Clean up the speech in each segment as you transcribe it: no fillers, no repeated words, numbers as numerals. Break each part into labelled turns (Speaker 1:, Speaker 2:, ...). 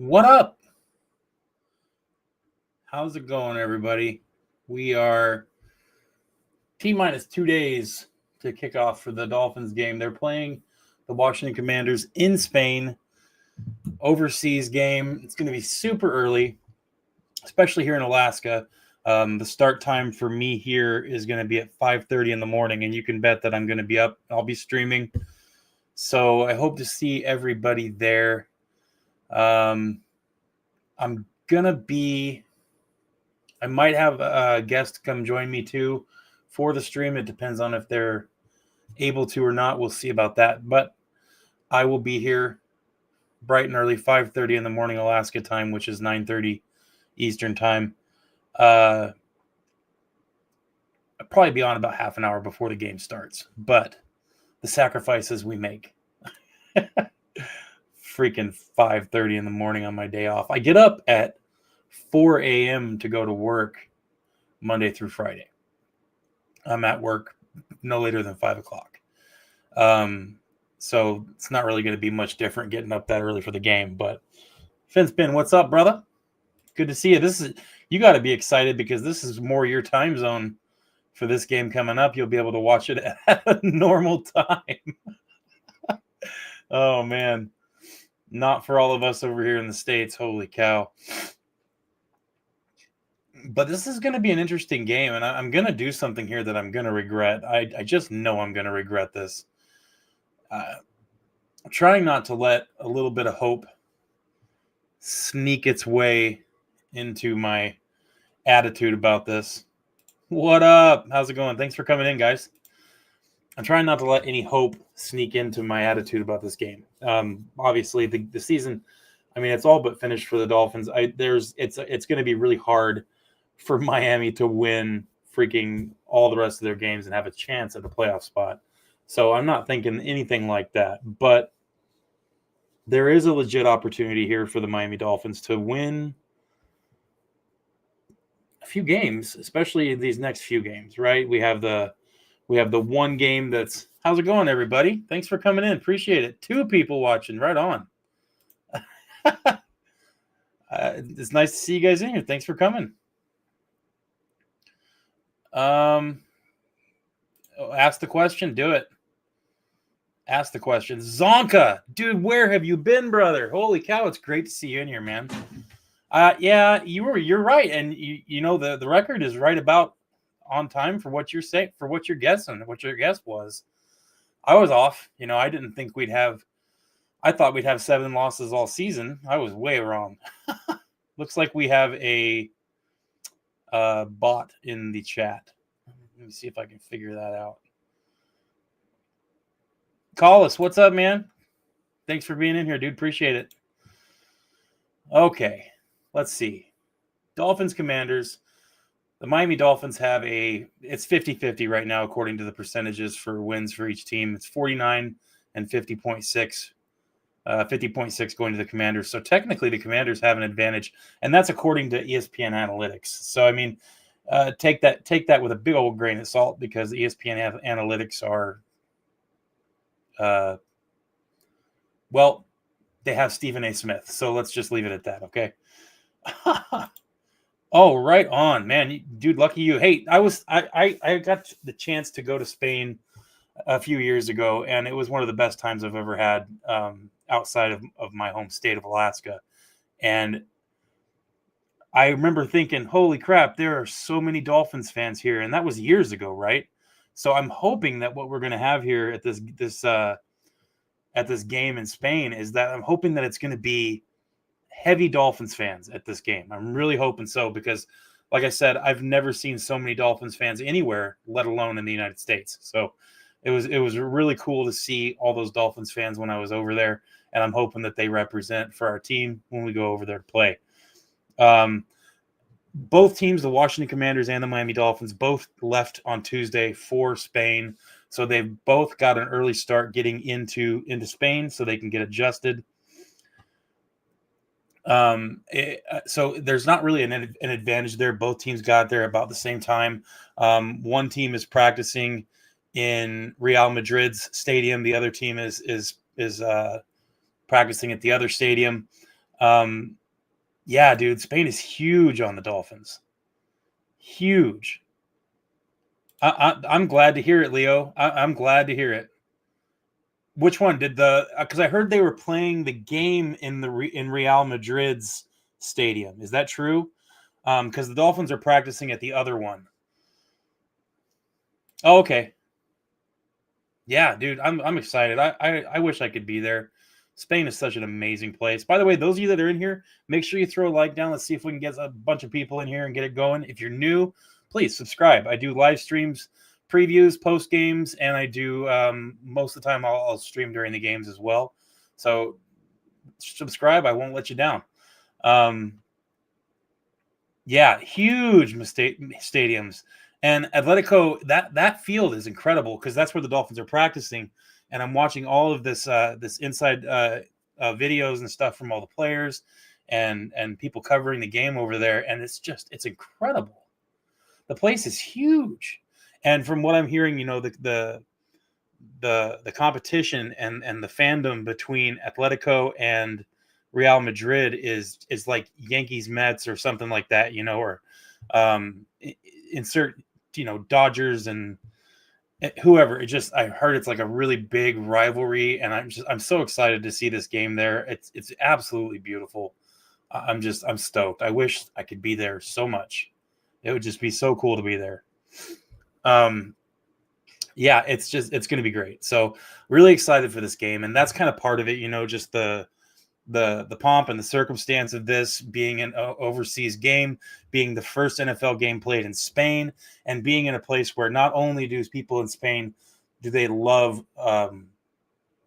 Speaker 1: What up? How's it going, everybody? We are T-minus 2 days to kick off for the Dolphins game. They're playing the Washington Commanders in Spain, overseas game. It's going to be super early, especially here in Alaska. The start time for me here is going to be at 5:30 in the morning, and you can bet that I'm going to be up. I'll be streaming. So I hope to see everybody there. I'm going to be... I might have a guest come join me too for the stream. It depends on if they're able to or not. We'll see about that. But I will be here bright and early, 5:30 in the morning Alaska time, which is 9:30 Eastern time. I'll probably be on about half an hour before the game starts. But the sacrifices we make. Freaking 5:30 in the morning on my day off. I get up at 4 a.m. to go to work Monday through Friday. I'm at work no later than 5 o'clock. So it's not really going to be much different getting up that early for the game. But Finspin, what's up, brother? Good to see you. You got to be excited because this is more your time zone for this game coming up. You'll be able to watch it at a normal time. Oh, man. Not for all of us over here in the States. Holy cow. But this is going to be an interesting game, and I'm going to do something here that I'm going to regret. I just know I'm going to regret this. I'm trying not to let a little bit of hope sneak its way into my attitude about this. What up? How's it going? Thanks for coming in, guys. I'm trying not to let any hope sneak into my attitude about this game. Obviously, the season, I mean, it's all but finished for the Dolphins. It's going to be really hard for Miami to win freaking all the rest of their games and have a chance at a playoff spot. So I'm not thinking anything like that. But there is a legit opportunity here for the Miami Dolphins to win a few games, especially these next few games, right? We have the one game that's... How's it going, everybody? Thanks for coming in. Appreciate it. 2 people watching. Right on. It's nice to see you guys in here. Thanks for coming. Ask the question. Do it. Ask the question. Zonka, dude, where have you been, brother? Holy cow, it's great to see you in here, man. Yeah, you're right, and you know the record is right about on time for what you're saying, for what you're guessing, what your guess was. I was off. I didn't think I thought we'd have 7 losses all season. I was way wrong. Looks like we have a bot in the chat. Let me see if I can figure that out. Collis, what's up, man? Thanks for being in here, dude. Appreciate it. Okay, let's see. Dolphins, Commanders. The Miami Dolphins have it's 50-50 right now, according to the percentages for wins for each team. It's 49 and 50.6. 50.6 going to the Commanders. So technically the Commanders have an advantage, and that's according to ESPN analytics. So, I mean, take that with a big old grain of salt, because ESPN analytics are, well, they have Stephen A. Smith. So let's just leave it at that. Okay. Oh, right on, man. Dude, lucky you. Hey, I got the chance to go to Spain a few years ago, and it was one of the best times I've ever had outside of my home state of Alaska. And I remember thinking, holy crap, there are so many Dolphins fans here. And that was years ago, right? So I'm hoping that what we're going to have here at this game in Spain is that I'm hoping that it's going to be heavy Dolphins fans at this game. I'm really hoping so, because like I said, I've never seen so many Dolphins fans anywhere, let alone in the United States. So it was really cool to see all those Dolphins fans when I was over there, and I'm hoping that they represent for our team when we go over there to play. Both teams, the Washington Commanders and the Miami Dolphins, both left on Tuesday for Spain. So they've both got an early start getting into Spain so they can get adjusted. So there's not really an advantage there. Both teams got there about the same time. One team is practicing in Real Madrid's stadium. The other team is practicing at the other stadium. Yeah, dude, Spain is huge on the Dolphins. Huge. I'm glad to hear it, Leo. I'm glad to hear it. Which one did the? Because I heard they were playing the game in in Real Madrid's stadium. Is that true? Because the Dolphins are practicing at the other one. Oh, okay. Yeah, dude, I'm excited. I wish I could be there. Spain is such an amazing place. By the way, those of you that are in here, make sure you throw a like down. Let's see if we can get a bunch of people in here and get it going. If you're new, please subscribe. I do live streams, previews, post games, and I do most of the time I'll stream during the games as well. So subscribe. I won't let you down. Yeah, huge stadiums. And Atletico, that field is incredible because that's where the Dolphins are practicing. And I'm watching all of this inside videos and stuff from all the players and people covering the game over there, and it's incredible. The place is huge, and from what I'm hearing, the competition and the fandom between Atletico and Real Madrid is like Yankees Mets or something like that, or insert Dodgers and whoever. I heard it's like a really big rivalry, and I'm so excited to see this game there. It's absolutely beautiful. I'm stoked. I wish I could be there so much. It would just be so cool to be there. Yeah, it's going to be great. So really excited for this game, and that's kind of part of it. Just the pomp and the circumstance of this being an overseas game, being the first NFL game played in Spain, and being in a place where not only do people in Spain do they love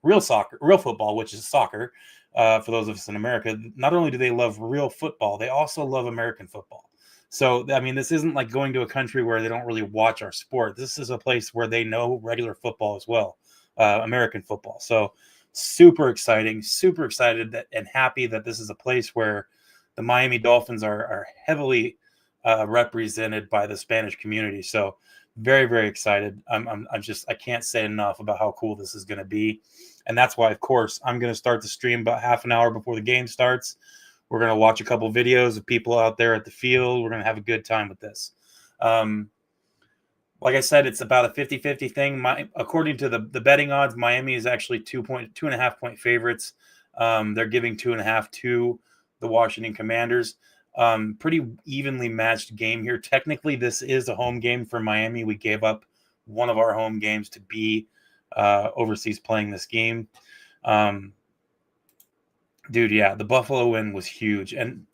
Speaker 1: real football, which is soccer, for those of us in America. Not only do they love real football, they also love American football. So, I mean, this isn't like going to a country where they don't really watch our sport. This is a place where they know regular football as well, American football. So, super exciting, super excited and happy that this is a place where the Miami Dolphins are heavily represented by the Spanish community. So, very, very excited. I can't say enough about how cool this is going to be. And that's why, of course, I'm going to start the stream about half an hour before the game starts. We're going to watch a couple videos of people out there at the field. We're going to have a good time with this. Like I said, it's about a 50-50 thing. According to the betting odds, Miami is actually 2.5 point favorites. They're giving 2.5 to the Washington Commanders. Pretty evenly matched game here. Technically, this is a home game for Miami. We gave up one of our home games to be overseas playing this game. Dude, yeah, the Buffalo win was huge, and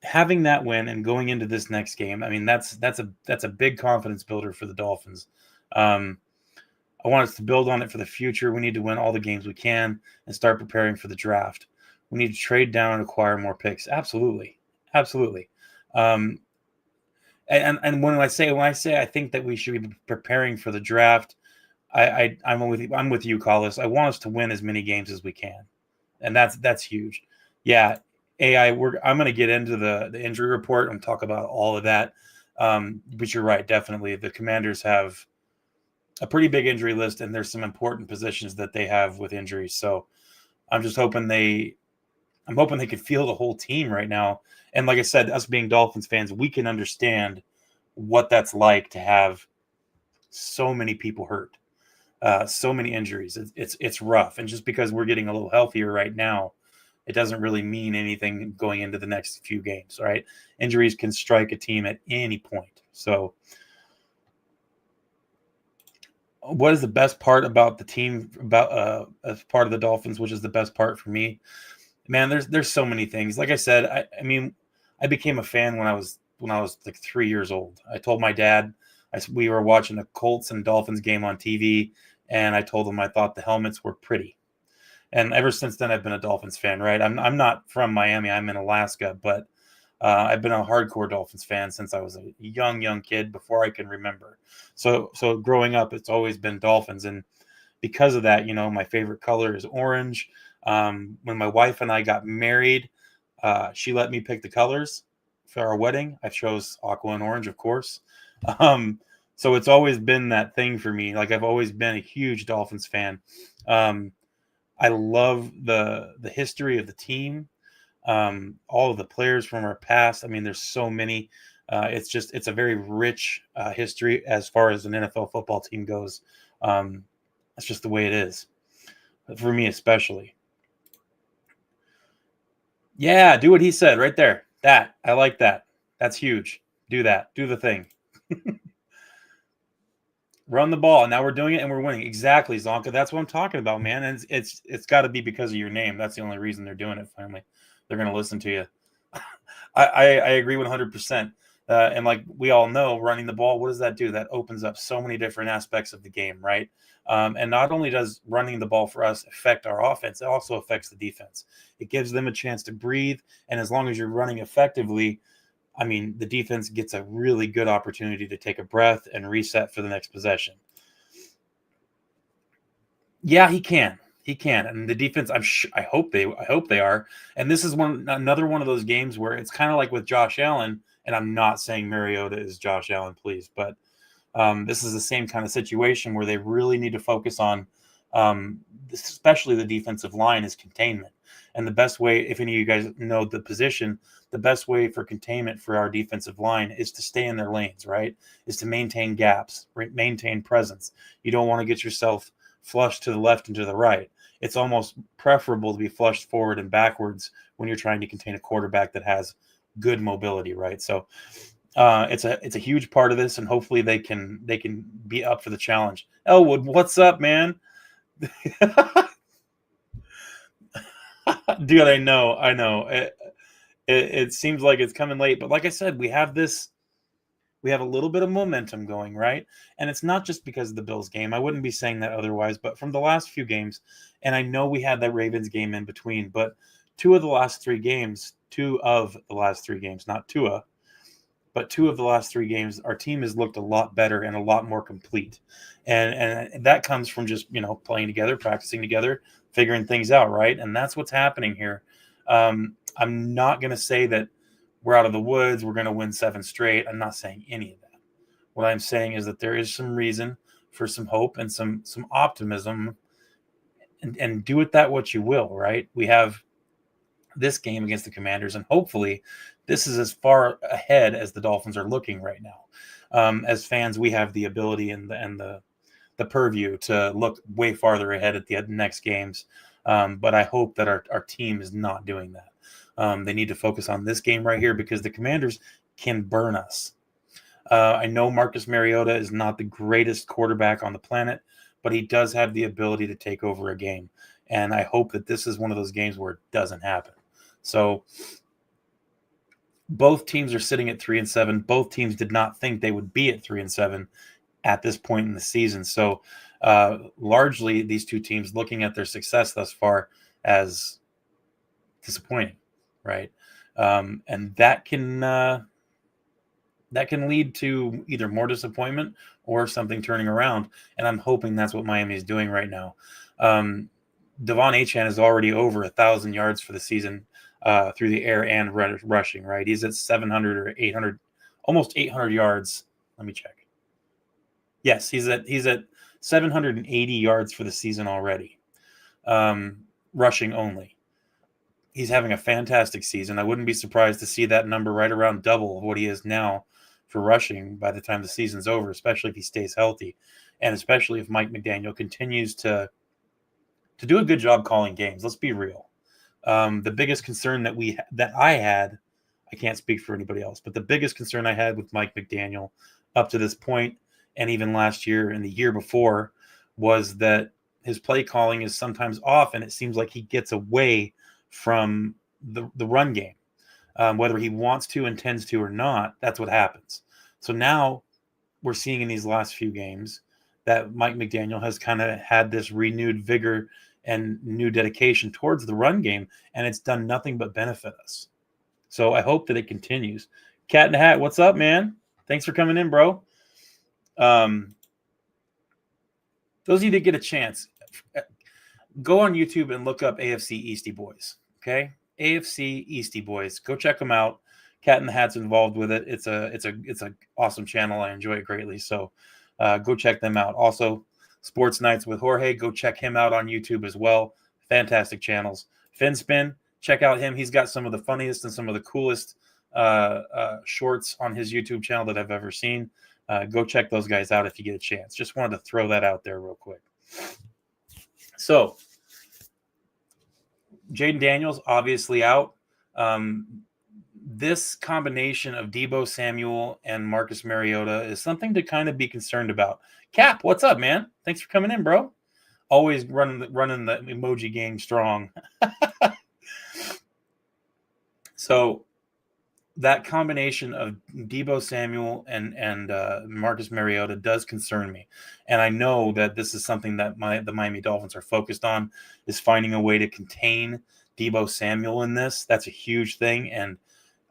Speaker 1: having that win and going into this next game, I mean, that's a big confidence builder for the Dolphins. I want us to build on it for the future. We need to win all the games we can and start preparing for the draft. We need to trade down and acquire more picks. Absolutely. And when I say I think that we should be preparing for the draft, I'm with you, Collis. I want us to win as many games as we can. And that's huge. Yeah, AI. I'm going to get into the injury report and talk about all of that. But you're right, definitely. The Commanders have a pretty big injury list, and there's some important positions that they have with injuries. So I'm just hoping I'm hoping they could field the whole team right now. And like I said, us being Dolphins fans, we can understand what that's like to have so many people hurt. So many injuries. It's rough. And just because we're getting a little healthier right now, it doesn't really mean anything going into the next few games, right? Injuries can strike a team at any point. So what is the best part about the team, as part of the Dolphins, which is the best part for me? Man, there's so many things. Like I said, I mean, I became a fan when I was like 3 years old. I told my dad, we were watching a Colts and Dolphins game on TV, and I told him I thought the helmets were pretty. And ever since then, I've been a Dolphins fan, right? I'm not from Miami. I'm in Alaska, but I've been a hardcore Dolphins fan since I was a young kid, before I can remember. So growing up, it's always been Dolphins. And because of that, my favorite color is orange. When my wife and I got married, she let me pick the colors for our wedding. I chose aqua and orange, of course. So it's always been that thing for me. Like, I've always been a huge Dolphins fan. I love the history of the team. all of the players from our past. I mean, there's so many. It's a very rich history as far as an NFL football team goes. That's just the way it is for me, especially. Yeah, do what he said right there. I like that. That's huge. Do that. Do the thing. Run the ball. And now we're doing it and we're winning. Exactly, Zonka. That's what I'm talking about, man. And it's got to be because of your name. That's the only reason they're doing it. Finally, they're going to listen to you. I agree 100%. And like we all know, running the ball, what does that do? That opens up so many different aspects of the game, right? And not only does running the ball for us affect our offense, it also affects the defense. It gives them a chance to breathe. And as long as you're running effectively, I mean, the defense gets a really good opportunity to take a breath and reset for the next possession. Yeah, he can. He can. And the defense, I hope they are. And this is another one of those games where it's kind of like with Josh Allen, and I'm not saying Mariota is Josh Allen, please, but this is the same kind of situation where they really need to focus on, especially the defensive line, is containment. And the best way, if any of you guys know the position, the best way for containment for our defensive line is to stay in their lanes, right? Is to maintain gaps, maintain presence. You don't want to get yourself flushed to the left and to the right. It's almost preferable to be flushed forward and backwards when you're trying to contain a quarterback that has good mobility, right? So it's a huge part of this, and hopefully they can be up for the challenge. Elwood, what's up, man? Dude, I know. It seems like it's coming late, but like I said, we have a little bit of momentum going, right? And it's not just because of the Bills game. I wouldn't be saying that otherwise, but from the last few games, and I know we had that Ravens game in between, but two of the last three games, not Tua, but two of the last three games, our team has looked a lot better and a lot more complete. And that comes from just, playing together, practicing together, figuring things out, right? And that's what's happening here. I'm not going to say that we're out of the woods, we're going to win 7 straight. I'm not saying any of that. What I'm saying is that there is some reason for some hope and some optimism, and do with that what you will, right? We have this game against the Commanders, and hopefully this is as far ahead as the Dolphins are looking right now. As fans, we have the ability and the purview to look way farther ahead at the next games. But I hope that our team is not doing that. They need to focus on this game right here because the Commanders can burn us. I know Marcus Mariota is not the greatest quarterback on the planet, but he does have the ability to take over a game. And I hope that this is one of those games where it doesn't happen. So both teams are sitting at 3-7. Both teams did not think they would be at 3-7 at this point in the season. So largely these two teams looking at their success thus far as disappointing, right? And that can lead to either more disappointment or something turning around. And I'm hoping that's what Miami is doing right now. Devon Achane is already over 1,000 yards for the season through the air and rushing, right? He's at 700 or 800, almost 800 yards. Let me check. Yes, he's at 780 yards for the season already, rushing only. He's having a fantastic season. I wouldn't be surprised to see that number right around double of what he is now for rushing by the time the season's over, especially if he stays healthy, and especially if Mike McDaniel continues to do a good job calling games. Let's be real. The biggest concern that I had, I can't speak for anybody else, but the biggest concern I had with Mike McDaniel up to this point, and even last year and the year before, was that his play calling is sometimes off, and it seems like he gets away from the run game. Whether he wants to, intends to, or not, that's what happens. So now we're seeing in these last few games that Mike McDaniel has kind of had this renewed vigor and new dedication towards the run game, and it's done nothing but benefit us. So I hope that it continues. Cat in the Hat, what's up, man? Thanks for coming in, bro. Those of you that get a chance, go on YouTube and look up AFC Eastie Boys, okay? AFC Eastie Boys. Go check them out. Cat in the Hat's involved with it. It's a awesome channel. I enjoy it greatly. So go check them out. Also, Sports Nights with Jorge. Go check him out on YouTube as well. Fantastic channels. FinSpin, check out him. He's got some of the funniest and some of the coolest shorts on his YouTube channel that I've ever seen. Go check those guys out if you get a chance. Just wanted to throw that out there real quick. So, Jaden Daniels obviously out. This combination of Deebo Samuel and Marcus Mariota is something to kind of be concerned about. Cap, what's up, man? Thanks for coming in, bro. Always running the emoji game strong. So that combination of Deebo Samuel and Marcus Mariota does concern me. And I know that this is something that the Miami Dolphins are focused on, is finding a way to contain Deebo Samuel in this. That's a huge thing. And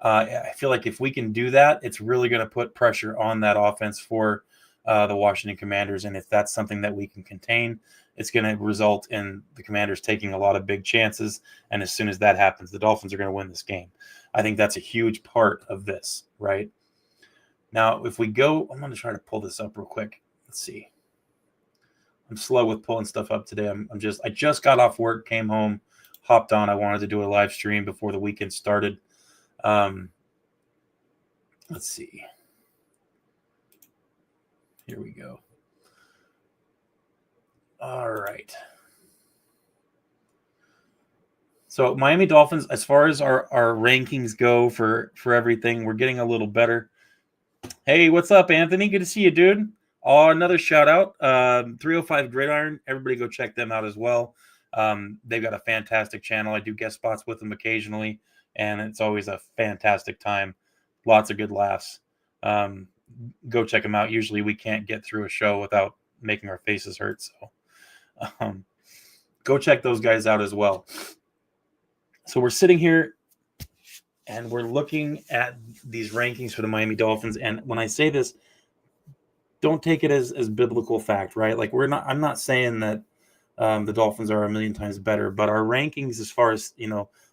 Speaker 1: I feel like if we can do that, it's really going to put pressure on that offense for the Washington Commanders. And if that's something that we can contain, it's going to result in the Commanders taking a lot of big chances. And as soon as that happens, the Dolphins are going to win this game. I think that's a huge part of this, right? Now, if we go, I'm going to try to pull this up real quick. Let's see. I'm slow with pulling stuff up today. I just got off work, came home, hopped on. I wanted to do a live stream before the weekend started. Let's see. Here we go. All right. So Miami Dolphins, as far as our rankings go for everything, we're getting a little better. Hey, what's up, Anthony? Good to see you, dude. Oh, another shout out. 305 Gridiron. Everybody go check them out as well. They've got a fantastic channel. I do guest spots with them occasionally, and it's always a fantastic time. Lots of good laughs. Go check them out. Usually we can't get through a show without making our faces hurt. So go check those guys out as well. So we're sitting here and we're looking at these rankings for the Miami Dolphins. And when I say this, don't take it as biblical fact, right? Like I'm not saying that the Dolphins are a million times better, but our rankings as far as,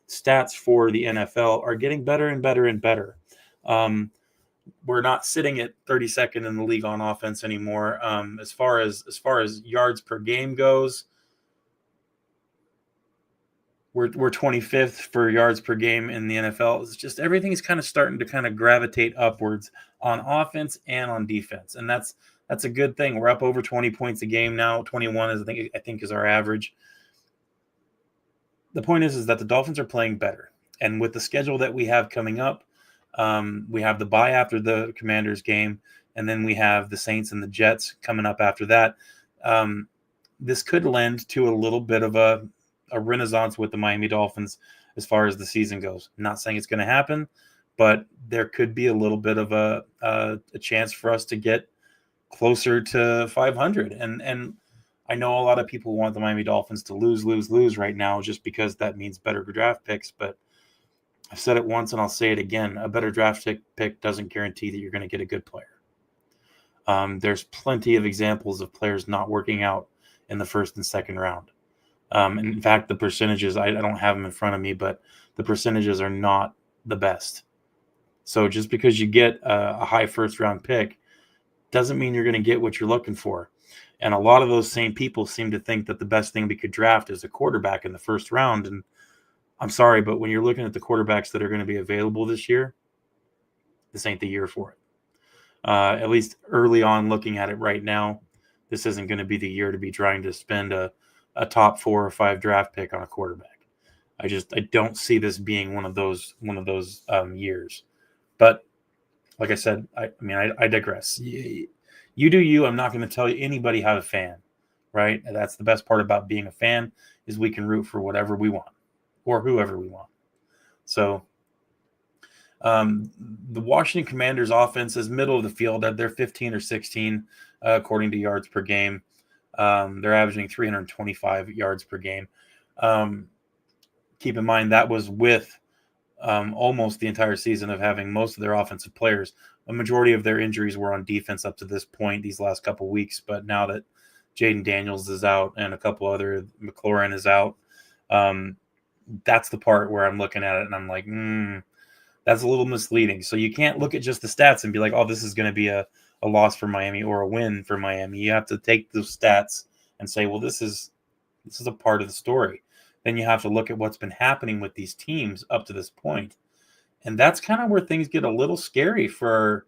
Speaker 1: stats for the NFL are getting better and better and better. We're not sitting at 32nd in the league on offense anymore. As far as yards per game goes, we're 25th for yards per game in the NFL. It's just everything's kind of starting to kind of gravitate upwards on offense and on defense, and that's a good thing. We're up over 20 points a game now. 21 is I think is our average. The point is that the Dolphins are playing better, and with the schedule that we have coming up, we have the bye after the Commanders game, and then we have the Saints and the Jets coming up after that. This could lend to a little bit of a renaissance with the Miami Dolphins as far as the season goes. I'm not saying it's going to happen, but there could be a little bit of a chance for us to get closer to 500. And I know a lot of people want the Miami Dolphins to lose right now just because that means better draft picks, but I've said it once and I'll say it again. A better draft pick doesn't guarantee that you're going to get a good player. There's plenty of examples of players not working out in the first and second round. In fact, the percentages, I don't have them in front of me, but the percentages are not the best. So just because you get a high first round pick doesn't mean you're going to get what you're looking for. And a lot of those same people seem to think that the best thing we could draft is a quarterback in the first round. And I'm sorry, but when you're looking at the quarterbacks that are going to be available this year, this ain't the year for it. At least early on, looking at it right now, this isn't going to be the year to be trying to spend a top 4 or 5 draft pick on a quarterback. I don't see this being one of those years. But like I said, I digress. You do you. I'm not going to tell anybody how to fan, right? And that's the best part about being a fan is we can root for whatever we want or whoever we want. So the Washington Commanders offense is middle of the field. They're 15 or 16 according to yards per game. They're averaging 325 yards per game. Keep in mind that was with almost the entire season of having most of their offensive players. A majority of their injuries were on defense up to this point, these last couple of weeks. But now that Jaden Daniels is out and a couple other, McLaurin is out, that's the part where I'm looking at it and I'm like, that's a little misleading. So you can't look at just the stats and be like, oh, this is going to be a loss for Miami or a win for Miami. You have to take those stats and say, well, this is a part of the story. then you have to look at what's been happening with these teams up to this point. And that's kind of where things get a little scary for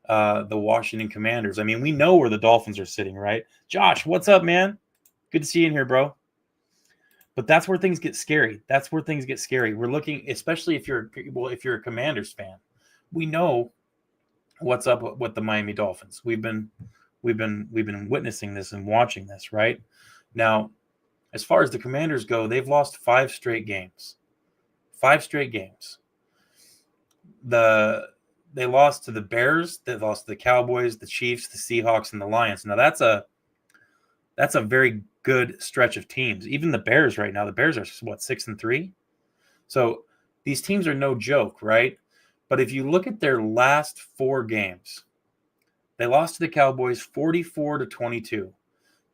Speaker 1: the Washington Commanders. I mean, we know where the Dolphins are sitting, right? Josh, what's up, man? Good to see you in here, bro. But that's where things get scary. That's where things get scary. We're looking, especially if you're a Commanders fan, we know what's up with the Miami Dolphins. We've been witnessing this and watching this, right? Now, as far as the Commanders go, they've lost 5 straight games. 5 straight games. They lost to the Bears, they lost to the Cowboys, the Chiefs, the Seahawks, and the Lions. Now that's a very good stretch of teams. Even the Bears right now, the Bears are 6-3. So these teams are no joke, right? But if you look at their last 4 games, they lost to the Cowboys 44-22.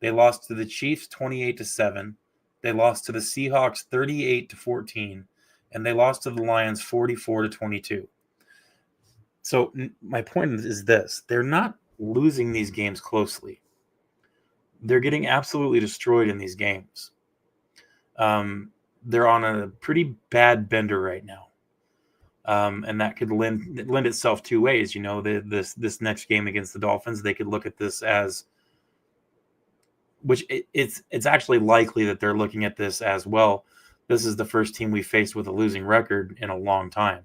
Speaker 1: They lost to the Chiefs 28-7. They lost to the Seahawks 38-14, and they lost to the Lions 44-22. So my point is this: they're not losing these games closely. They're getting absolutely destroyed in these games. They're on a pretty bad bender right now. And that could lend itself 2 ways. You know, this next game against the Dolphins, they could look at this as, which it's actually likely that they're looking at this as, well, this is the first team we faced with a losing record in a long time.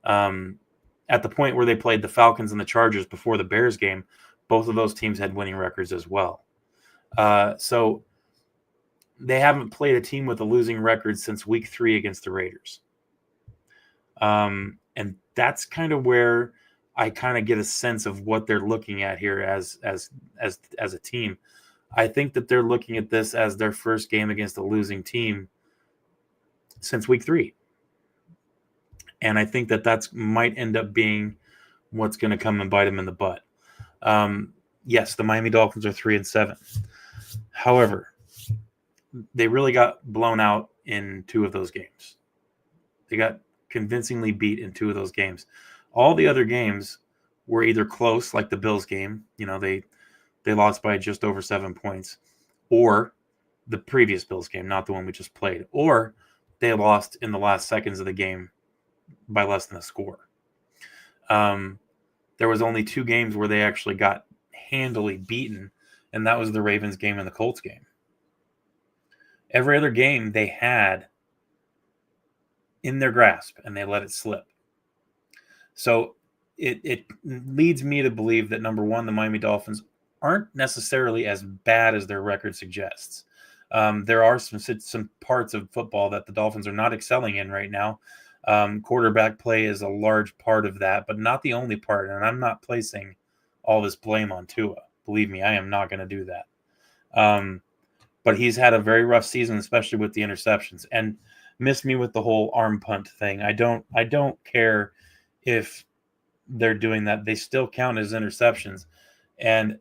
Speaker 1: At the point where they played the Falcons and the Chargers before the Bears game, both of those teams had winning records as well. So they haven't played a team with a losing record since week 3 against the Raiders. And that's kind of where I kind of get a sense of what they're looking at here as a team. I think that they're looking at this as their first game against a losing team since week 3. And I think that might end up being what's going to come and bite them in the butt. Yes, the Miami Dolphins are 3-7. However, they really got blown out in 2 of those games. They got convincingly beat in 2 of those games. All the other games were either close, like the Bills game. You know, they lost by just over 7 points, or the previous Bills game, not the one we just played, or they lost in the last seconds of the game by less than a score. There was only 2 games where they actually got handily beaten, and that was the Ravens game and the Colts game. Every other game they had in their grasp, and they let it slip. So it leads me to believe that, number one, the Miami Dolphins aren't necessarily as bad as their record suggests. There are some parts of football that the Dolphins are not excelling in right now. Quarterback play is a large part of that, but not the only part. And I'm not placing all this blame on Tua. Believe me, I am not going to do that. But he's had a very rough season, especially with the interceptions, and missed me with the whole arm punt thing. I don't care if they're doing that. They still count as interceptions. And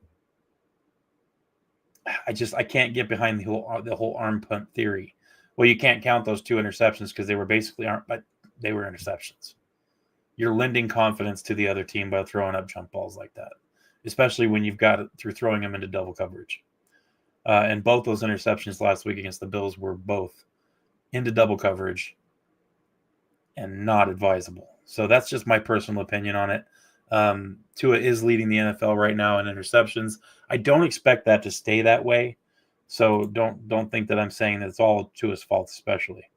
Speaker 1: I can't get behind the whole arm punt theory. Well, you can't count those 2 interceptions because they were basically but they were interceptions. You're lending confidence to the other team by throwing up jump balls like that, especially when you've got it through throwing them into double coverage. And both those interceptions last week against the Bills were both into double coverage and not advisable. So that's just my personal opinion on it. Tua is leading the NFL right now in interceptions. I don't expect that to stay that way. So don't think that I'm saying that it's all Tua's fault, especially.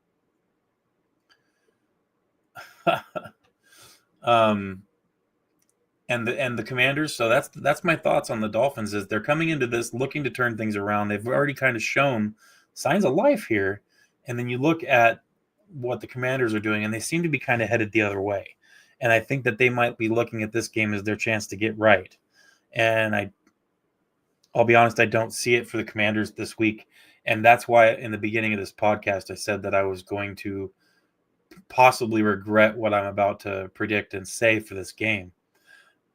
Speaker 1: And the Commanders. So that's my thoughts on the Dolphins. Is they're coming into this looking to turn things around. They've already kind of shown signs of life here, and then you look at what the Commanders are doing, and they seem to be kind of headed the other way. And I think that they might be looking at this game as their chance to get right. And I'll be honest, I don't see it for the Commanders this week. And that's why in the beginning of this podcast, I said that I was going to possibly regret what I'm about to predict and say for this game.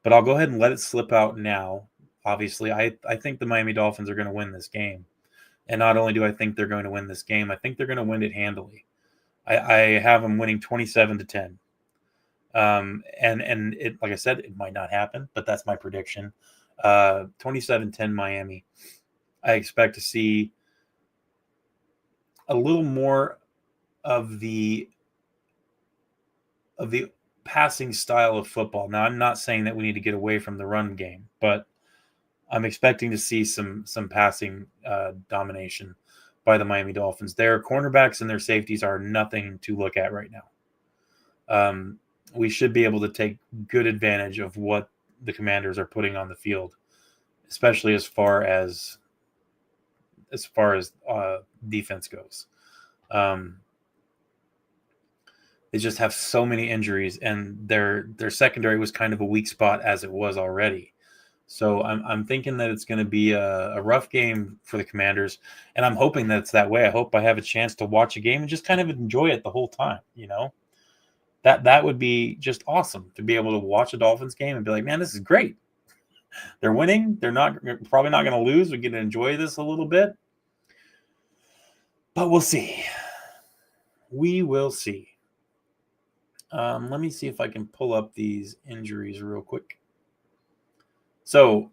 Speaker 1: But I'll go ahead and let it slip out now. Obviously, I think the Miami Dolphins are going to win this game. And not only do I think they're going to win this game, I think they're going to win it handily. I have them winning 27-10. And it, like I said, it might not happen, but that's my prediction. 27-10 Miami. I expect to see a little more of the passing style of football. Now, I'm not saying that we need to get away from the run game, but I'm expecting to see some passing domination by the Miami Dolphins. Their cornerbacks and their safeties are nothing to look at right now. We should be able to take good advantage of what the Commanders are putting on the field, especially as far as defense goes. They just have so many injuries, and their secondary was kind of a weak spot as it was already. So I'm thinking that it's going to be a rough game for the Commanders, and I'm hoping that it's that way. I hope I have a chance to watch a game and just kind of enjoy it the whole time. That would be just awesome to be able to watch a Dolphins game and be like, man, this is great. They're winning. They're probably not going to lose. We get to enjoy this a little bit, but we'll see. We will see. Let me see if I can pull up these injuries real quick. So,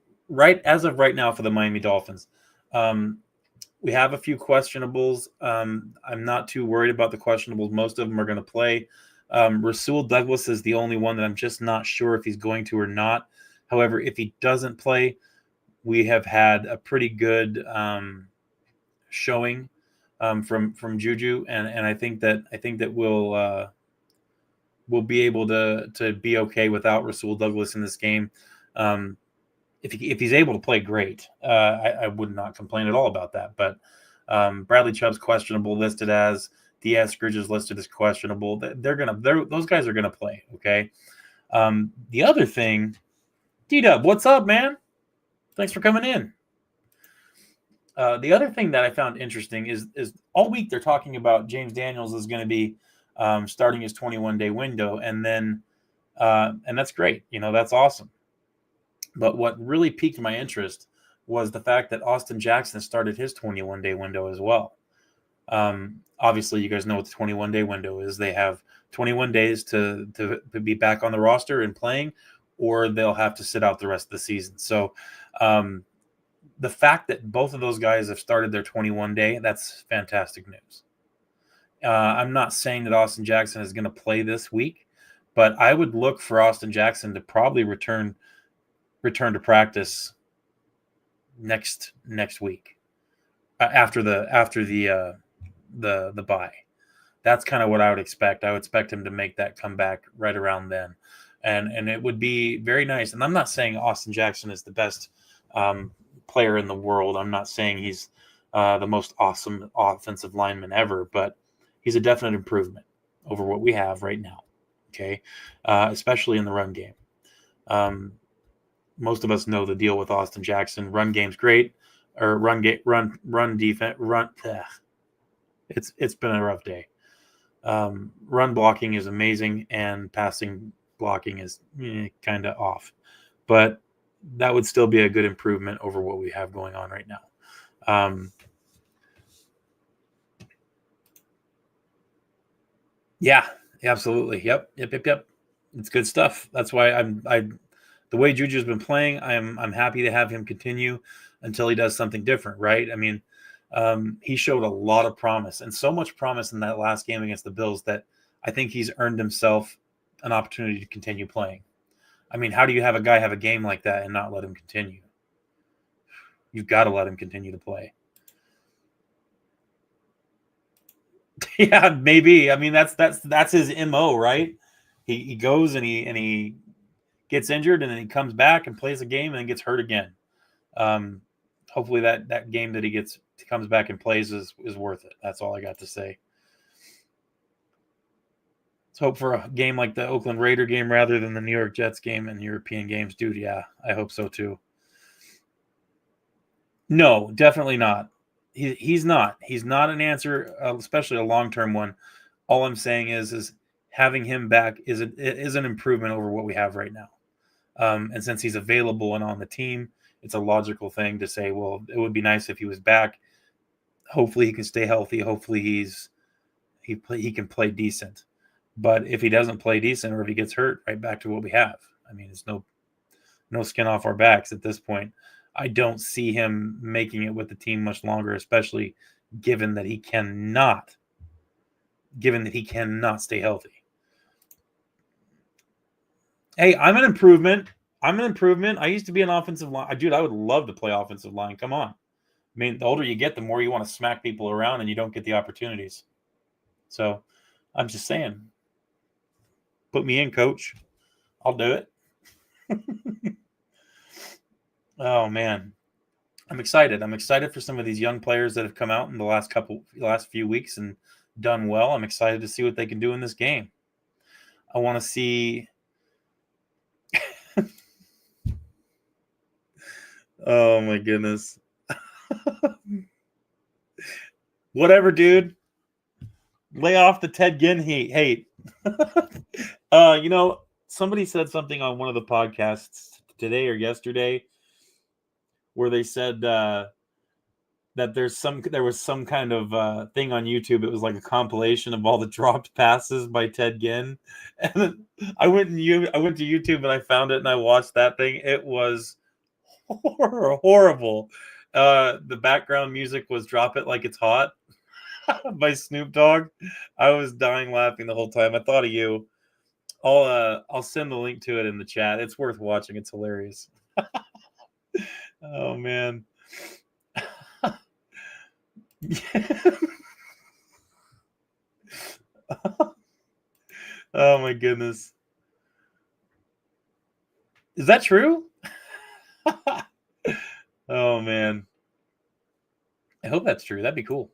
Speaker 1: as of right now for the Miami Dolphins, we have a few questionables. I'm not too worried about the questionables. Most of them are going to play. Rasul Douglas is the only one that I'm just not sure if he's going to or not. However, if he doesn't play, we have had a pretty good showing from Juju, and I think that we'll be able to be okay without Rasul Douglas in this game. If he's able to play, great. I would not complain at all about that. But Bradley Chubb's questionable, listed as Diaz Scrooge is listed as questionable. Those guys are gonna play. Okay. The other thing, D-Dub, what's up, man? Thanks for coming in. The other thing that I found interesting is all week they're talking about James Daniels is going to be starting his 21-day window, and that's great. That's awesome. But what really piqued my interest was the fact that Austin Jackson started his 21-day window as well. Obviously, you guys know what the 21-day window is. They have 21 days to be back on the roster and playing, or they'll have to sit out the rest of the season. So the fact that both of those guys have started their 21-day, that's fantastic news. I'm not saying that Austin Jackson is going to play this week, but I would look for Austin Jackson to probably return to practice next week after the bye. That's kind of what I would expect. I would expect him to make that comeback right around then, and it would be very nice. And I'm not saying Austin Jackson is the best player in the world. I'm not saying he's the most awesome offensive lineman ever, but he's a definite improvement over what we have right now. Okay, especially in the run game. Most of us know the deal with Austin Jackson. Run game's great, or run defense. It's been a rough day. Run blocking is amazing, and passing blocking is kind of off, but that would still be a good improvement over what we have going on right now. Yeah, absolutely. Yep. It's good stuff. That's why the way Juju's been playing, I'm happy to have him continue until he does something different, right? I mean, he showed a lot of promise, and so much promise in that last game against the Bills that I think he's earned himself an opportunity to continue playing. I mean, how do you have a guy have a game like that and not let him continue? You've got to let him continue to play. Yeah, maybe. I mean, that's his MO, right? He goes and he gets injured, and then he comes back and plays a game and then gets hurt again. Hopefully that game that he comes back and plays is worth it. That's all I got to say. Let's hope for a game like the Oakland Raider game rather than the New York Jets game and European games. Dude, yeah, I hope so too. No, definitely not. He's not. He's not an answer, especially a long-term one. All I'm saying is having him back is an improvement over what we have right now. And since he's available and on the team, it's a logical thing to say, well, it would be nice if he was back. Hopefully he can stay healthy. Hopefully he can play decent. But if he doesn't play decent, or if he gets hurt, right back to what we have. I mean, it's no skin off our backs at this point. I don't see him making it with the team much longer, especially given that he cannot stay healthy. Hey, I'm an improvement. I used to be an offensive line. Dude, I would love to play offensive line. Come on. I mean, the older you get, the more you want to smack people around and you don't get the opportunities. So I'm just saying, put me in, coach. I'll do it. Oh, man. I'm excited. I'm excited for some of these young players that have come out in the last few weeks and done well. I'm excited to see what they can do in this game. I want to see. Oh my goodness. Whatever, dude. Lay off the Ted Ginn hate. Somebody said something on one of the podcasts today or yesterday where they said that there was some kind of thing on YouTube. It was like a compilation of all the dropped passes by Ted Ginn. And I went to YouTube and I found it and I watched that thing. It was horrible. The background music was "Drop It Like It's Hot" by Snoop Dogg. I was dying laughing the whole time. I thought of you. I'll send the link to it in the chat. It's worth watching. It's hilarious. Oh man. Oh my goodness. Is that true? Oh man. I hope that's true. That'd be cool.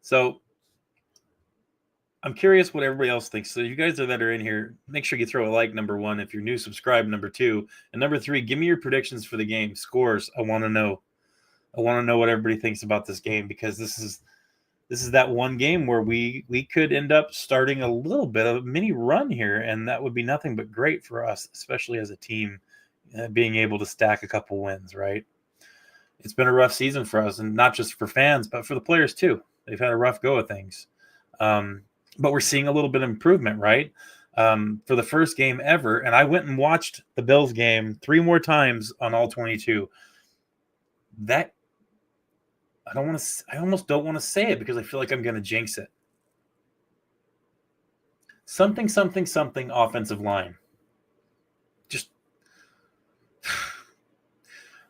Speaker 1: So I'm curious what everybody else thinks. So you guys that are in here, make sure you throw a like, number one. If you're new, subscribe, number two. And number three, give me your predictions for the game. Scores. I want to know. I want to know what everybody thinks about this game, because this is that one game where we could end up starting a little bit of a mini run here, and that would be nothing but great for us, especially as a team, being able to stack a couple wins, right? It's been a rough season for us, and not just for fans, but for the players too. They've had a rough go of things. But we're seeing a little bit of improvement, right? For the first game ever, and I went and watched the Bills game 3 more times on all 22. That I almost don't want to say it because I feel like I'm going to jinx it. Something offensive line. Just,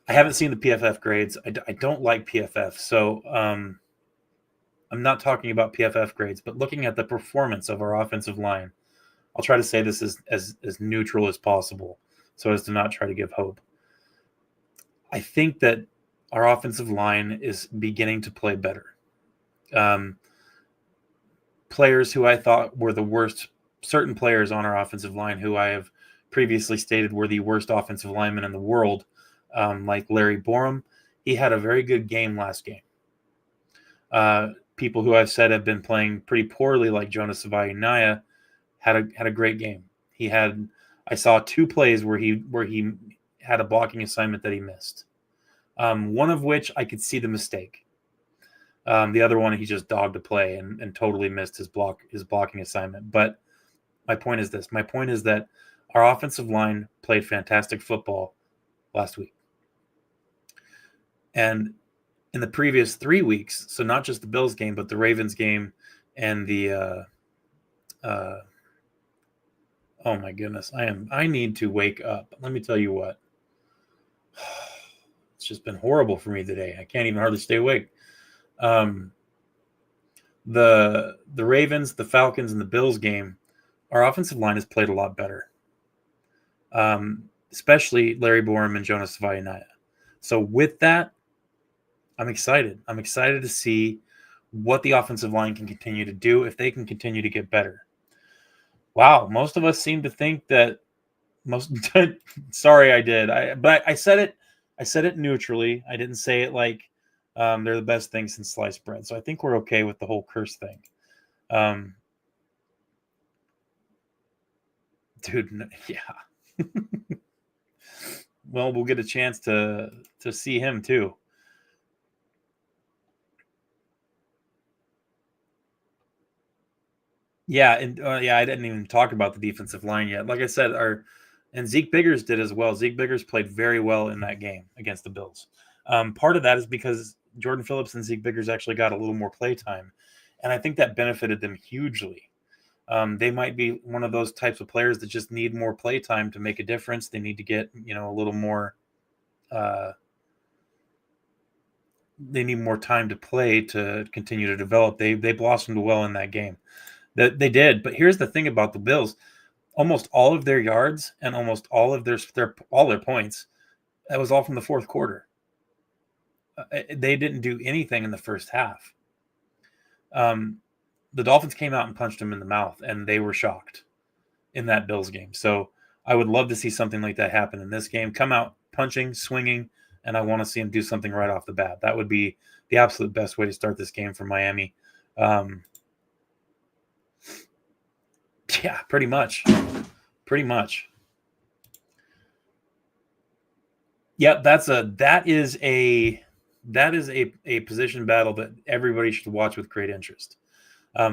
Speaker 1: I haven't seen the PFF grades. I don't like PFF, so I'm not talking about PFF grades, but looking at the performance of our offensive line. I'll try to say this as neutral as possible so as to not try to give hope. I think that our offensive line is beginning to play better. Players who I thought were the worst, certain players on our offensive line who I have previously stated were the worst offensive linemen in the world, like Larry Borum, he had a very good game last game. People who I've said have been playing pretty poorly, like Jonas Savaiinaya, had a great game. I saw 2 plays where he had a blocking assignment that he missed. One of which I could see the mistake. The other one, he just dogged a play and totally missed his blocking assignment. But my point is this. My point is that our offensive line played fantastic football last week. And in the previous 3 weeks, so not just the Bills game, but the Ravens game and the oh my goodness, I need to wake up. Let me tell you what. It's just been horrible for me today. I can't even hardly stay awake. The Ravens, the Falcons, and the Bills game, our offensive line has played a lot better. Especially Larry Borum and Jonas Savaiinaya. So with that, I'm excited. I'm excited to see what the offensive line can continue to do if they can continue to get better. Wow, most of us seem to think that sorry, I did. But I said it. I said it neutrally. I didn't say it like they're the best thing since sliced bread. So I think we're okay with the whole curse thing. Dude, yeah. Well, we'll get a chance to see him too. Yeah, and I didn't even talk about the defensive line yet. Like I said, and Zeke Biggers did as well. Zeke Biggers played very well in that game against the Bills. Part of that is because Jordan Phillips and Zeke Biggers actually got a little more play time, and I think that benefited them hugely. They might be one of those types of players that just need more play time to make a difference. They need to get, a little more. They need more time to play to continue to develop. They blossomed well in that game. That they did. But here's the thing about the Bills: almost all of their yards and almost all of their points, that was all from the fourth quarter. They didn't do anything in the first half. The Dolphins came out and punched them in the mouth, and they were shocked in that Bills game. So I would love to see something like that happen in this game. Come out punching, swinging, and I want to see him do something right off the bat. That would be the absolute best way to start this game for Miami. Yeah, pretty much. Yep, that is a position battle that everybody should watch with great interest.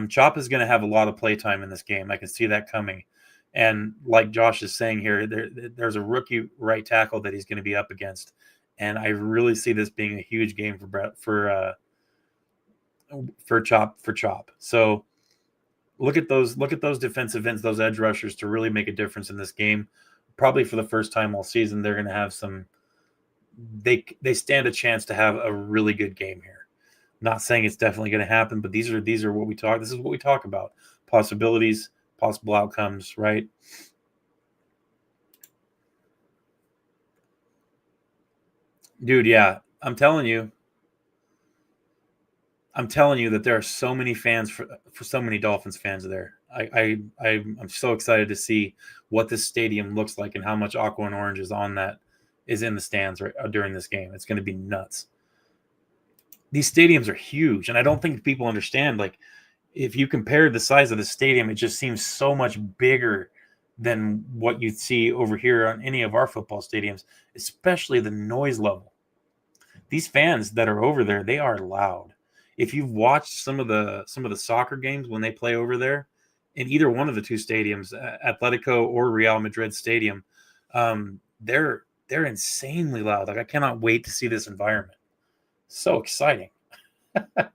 Speaker 1: Chop is going to have a lot of play time in this game. I can see that coming. And like Josh is saying here, there's a rookie right tackle that he's going to be up against. And I really see this being a huge game for Chop. So look at those defensive ends, those edge rushers to really make a difference in this game. Probably for the first time all season, they're going to have some. They stand a chance to have a really good game here. Not saying it's definitely going to happen, but these are what we talk. This is what we talk about: possibilities, possible outcomes, right? Dude, yeah, I'm telling you that there are so many fans for so many Dolphins fans there. I'm so excited to see what this stadium looks like and how much aqua and orange is in the stands right during this game. It's going to be nuts. These stadiums are huge, and I don't think people understand. Like, if you compare the size of the stadium, it just seems so much bigger than what you'd see over here on any of our football stadiums, especially the noise level. These fans that are over there, they are loud. If you've watched some of the soccer games when they play over there, in either one of the two stadiums, Atletico or Real Madrid Stadium, they're insanely loud. Like, I cannot wait to see this environment. So exciting. I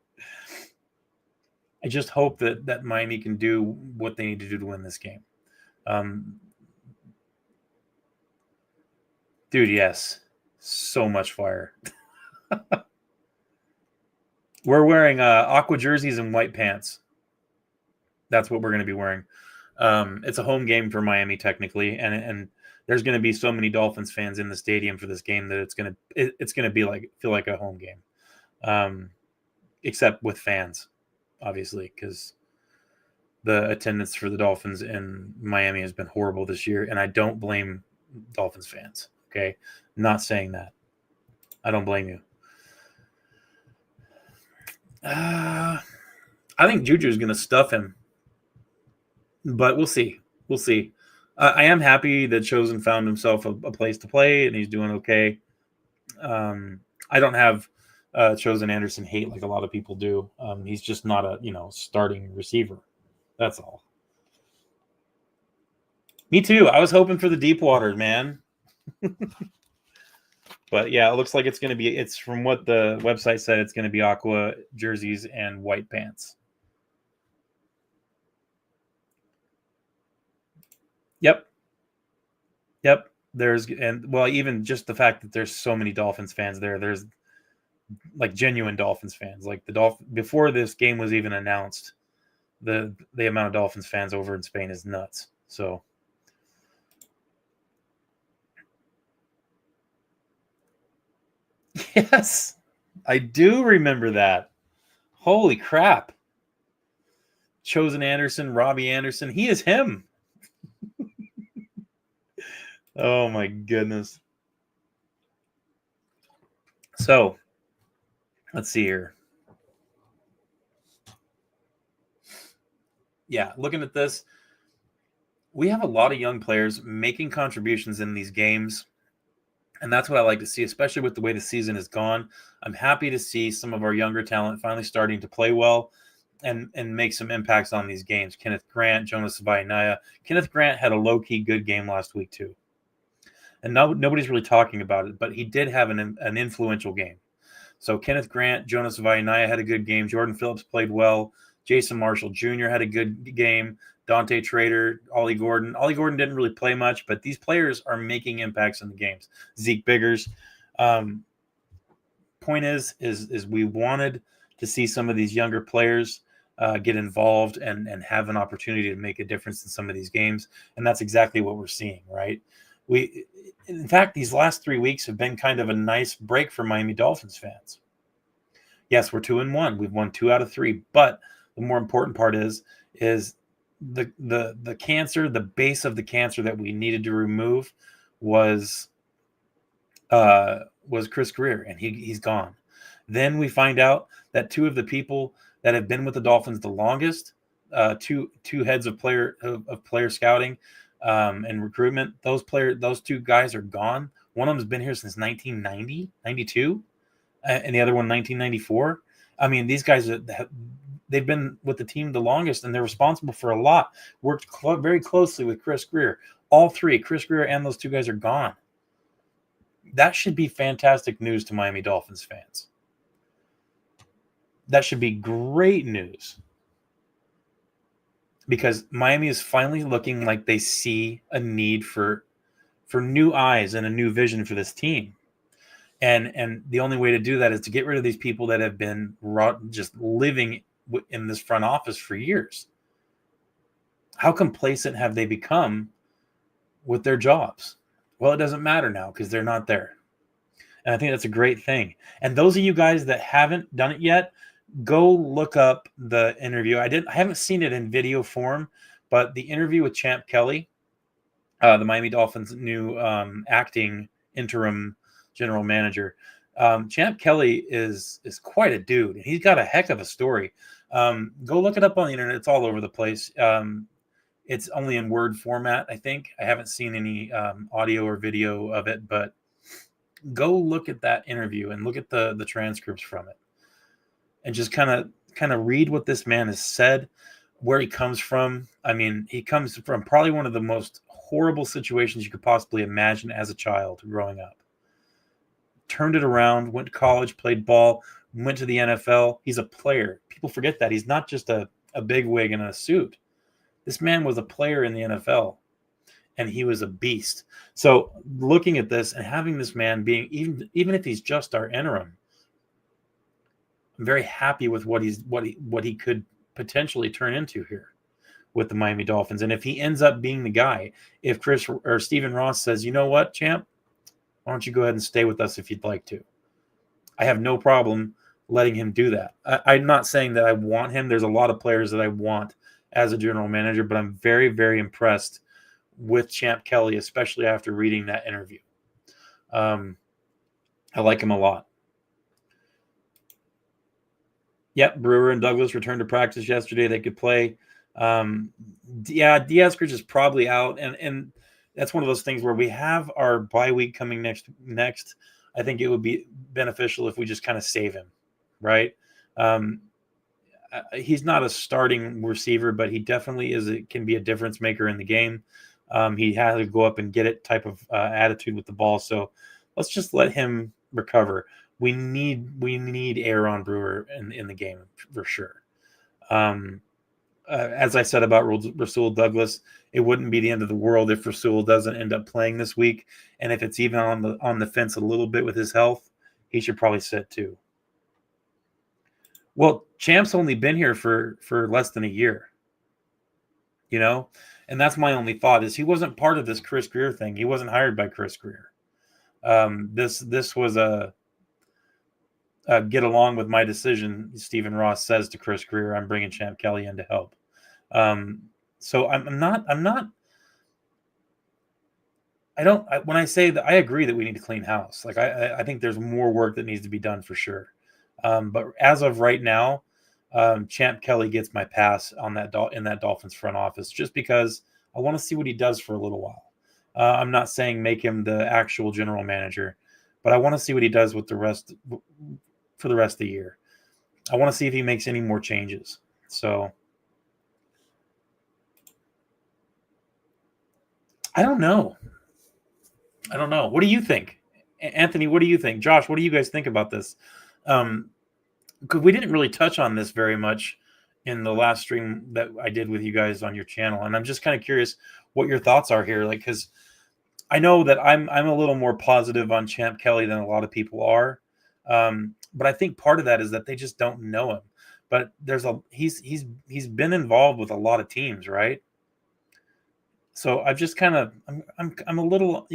Speaker 1: just hope that Miami can do what they need to do to win this game. Dude, yes. So much fire. We're wearing aqua jerseys and white pants. That's what we're going to be wearing. It's a home game for Miami, technically, and there's going to be so many Dolphins fans in the stadium for this game that it's going to feel like a home game, except with fans, obviously, because the attendance for the Dolphins in Miami has been horrible this year, and I don't blame Dolphins fans. Okay, not saying that. I don't blame you. I think Juju is going to stuff him, but we'll see. I am happy that Chosen found himself a place to play, and he's doing okay. I don't have Chosen Anderson hate like a lot of people do. He's just not a starting receiver. That's all. Me too. I was hoping for the deep water, man. But yeah, it looks like it's from what the website said, it's going to be aqua jerseys and white pants. Yep. Even just the fact that there's so many Dolphins fans there's like genuine Dolphins fans. Like before this game was even announced, the amount of Dolphins fans over in Spain is nuts. So yes, I do remember that. Holy crap. Chosen Anderson, Robbie Anderson. He is him. Oh, my goodness. So, let's see here. Yeah, looking at this, we have a lot of young players making contributions in these games. And that's what I like to see, especially with the way the season has gone. I'm happy to see some of our younger talent finally starting to play well and make some impacts on these games. Kenneth Grant, Jonas Savaianaya. Kenneth Grant had a low-key good game last week too. And nobody's really talking about it, but he did have an influential game. So Kenneth Grant, Jonas Vainaya had a good game. Jordan Phillips played well. Jason Marshall Jr. had a good game. Dante Trader, Ollie Gordon. Ollie Gordon didn't really play much, but these players are making impacts in the games. Zeke Biggers. Point is we wanted to see some of these younger players get involved and have an opportunity to make a difference in some of these games, and that's exactly what we're seeing, right? In fact, these last 3 weeks have been kind of a nice break for Miami Dolphins fans. Yes, we're 2-1. We've won 2 out of 3, but the more important part is the cancer, the base of the cancer that we needed to remove was Chris Greer, and he's gone. Then we find out that 2 of the people that have been with the Dolphins the longest, two heads of player scouting and recruitment, those 2 guys are gone. One of them's been here since 1990, 92, and the other one 1994. I mean, these guys they've been with the team the longest, and they're responsible for a lot. Worked very closely with Chris Greer. All 3, Chris Greer and those 2 guys, are gone. That should be fantastic news to Miami Dolphins fans. That should be great news, because Miami is finally looking like they see a need for new eyes and a new vision for this team. And the only way to do that is to get rid of these people that have been just living in this front office for years. How complacent have they become with their jobs? Well, it doesn't matter now because they're not there. And I think that's a great thing. And those of you guys that haven't done it yet, go look up the interview. I haven't seen it in video form, but the interview with Champ Kelly, the Miami Dolphins' new acting interim general manager. Champ Kelly is quite a dude. He's got a heck of a story. Go look it up on the internet. It's all over the place. It's only in Word format, I think. I haven't seen any audio or video of it, but go look at that interview and look at the transcripts from it, and just kind of read what this man has said, where he comes from. I mean, he comes from probably one of the most horrible situations you could possibly imagine as a child growing up. Turned it around, went to college, played ball, went to the NFL. He's a player. People forget that. He's not just a bigwig in a suit. This man was a player in the NFL, and he was a beast. So looking at this and having this man being, even if he's just our interim, I'm very happy with what he could potentially turn into here with the Miami Dolphins. And if he ends up being the guy, if Chris or Stephen Ross says, you know what, Champ, why don't you go ahead and stay with us if you'd like to? I have no problem letting him do that. I'm not saying that I want him. There's a lot of players that I want as a general manager, but I'm very, very impressed with Champ Kelly, especially after reading that interview. I like him a lot. Yep, Brewer and Douglas returned to practice yesterday. They could play. Diaz-Bridge is probably out, and that's one of those things where we have our bye week coming next. I think it would be beneficial if we just kind of save him, right? He's not a starting receiver, but he definitely can be a difference maker in the game. He has to go up and get it type of attitude with the ball. So let's just let him recover. We need Aaron Brewer in the game for sure. As I said about Rasul Douglas, it wouldn't be the end of the world if Rasul doesn't end up playing this week. And if it's even on the fence a little bit with his health, he should probably sit too. Well, Champ's only been here for less than a year, and that's my only thought is he wasn't part of this Chris Greer thing. He wasn't hired by Chris Greer. This was a get along with my decision. Stephen Ross says to Chris Greer, I'm bringing Champ Kelly in to help. So when I say that, I agree that we need to clean house. Like I think there's more work that needs to be done for sure. But as of right now, Champ Kelly gets my pass on in that Dolphins front office, just because I want to see what he does for a little while. I'm not saying make him the actual general manager, but I want to see what he does with for the rest of the year. I want to see if he makes any more changes. So I don't know. What do you think? Anthony, what do you think? Josh, what do you guys think about this? Because we didn't really touch on this very much in the last stream that I did with you guys on your channel, and I'm just kind of curious what your thoughts are here. Like, because I know that I'm a little more positive on Champ Kelly than a lot of people are, but I think part of that is that they just don't know him. But he's been involved with a lot of teams, right? So I've just kind of I'm a little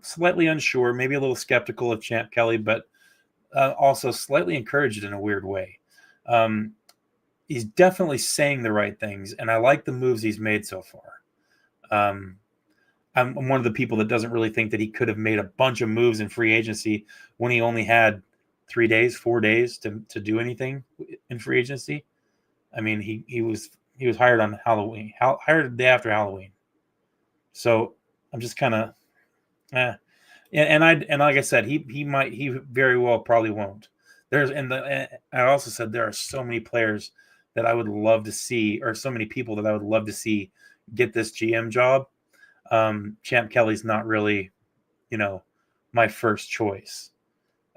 Speaker 1: slightly unsure, maybe a little skeptical of Champ Kelly, but also slightly encouraged in a weird way. He's definitely saying the right things, and I like the moves he's made so far. I'm one of the people that doesn't really think that he could have made a bunch of moves in free agency when he only had 4 days to do anything in free agency. I mean, he was hired on Halloween, hired the day after Halloween. So I'm just kind of, and like I said, he very well probably won't. I also said there are so many players that I would love to see, or so many people that I would love to see get this GM job. Champ Kelly's not really, my first choice.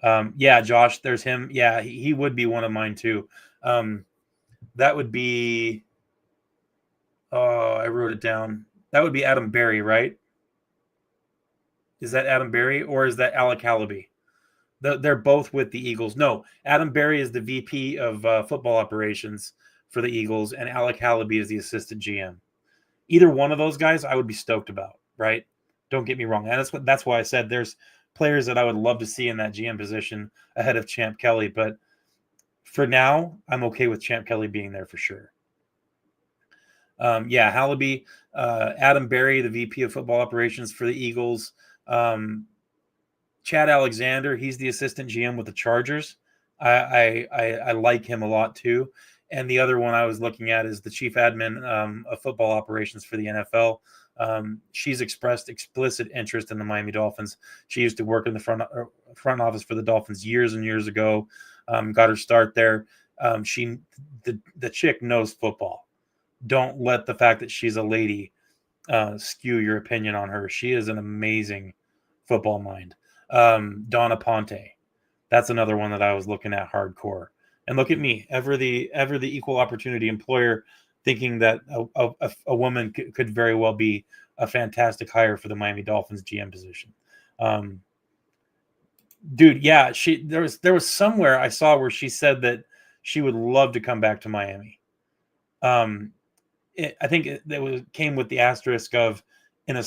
Speaker 1: Yeah, Josh, there's him. Yeah, he would be one of mine too. That would be, oh, I wrote it down. That would be Adam Berry, right? Is that Adam Berry or is that Alec Hallaby? They're both with the Eagles. No, Adam Berry is the VP of football operations for the Eagles, and Alec Hallaby is the assistant GM. Either one of those guys, I would be stoked about, right? Don't get me wrong. And that's why I said there's players that I would love to see in that GM position ahead of Champ Kelly. But for now, I'm okay with Champ Kelly being there for sure. Yeah, Hallaby, Adam Berry, the VP of football operations for the Eagles. Chad Alexander, he's the assistant GM with the Chargers. I like him a lot too. And the other one I was looking at is the chief admin of football operations for the NFL. She's expressed explicit interest in the Miami Dolphins. She used to work in the front office for the Dolphins years and years ago. Got her start there. The chick knows football. Don't let the fact that she's a lady skew your opinion on her. She is an amazing football mind. Donna Ponte. That's another one that I was looking at hardcore. And look at me, ever the equal opportunity employer, thinking that a woman could very well be a fantastic hire for the Miami Dolphins GM position. Dude, yeah, there was somewhere I saw where she said that she would love to come back to Miami. I think it came with the asterisk of in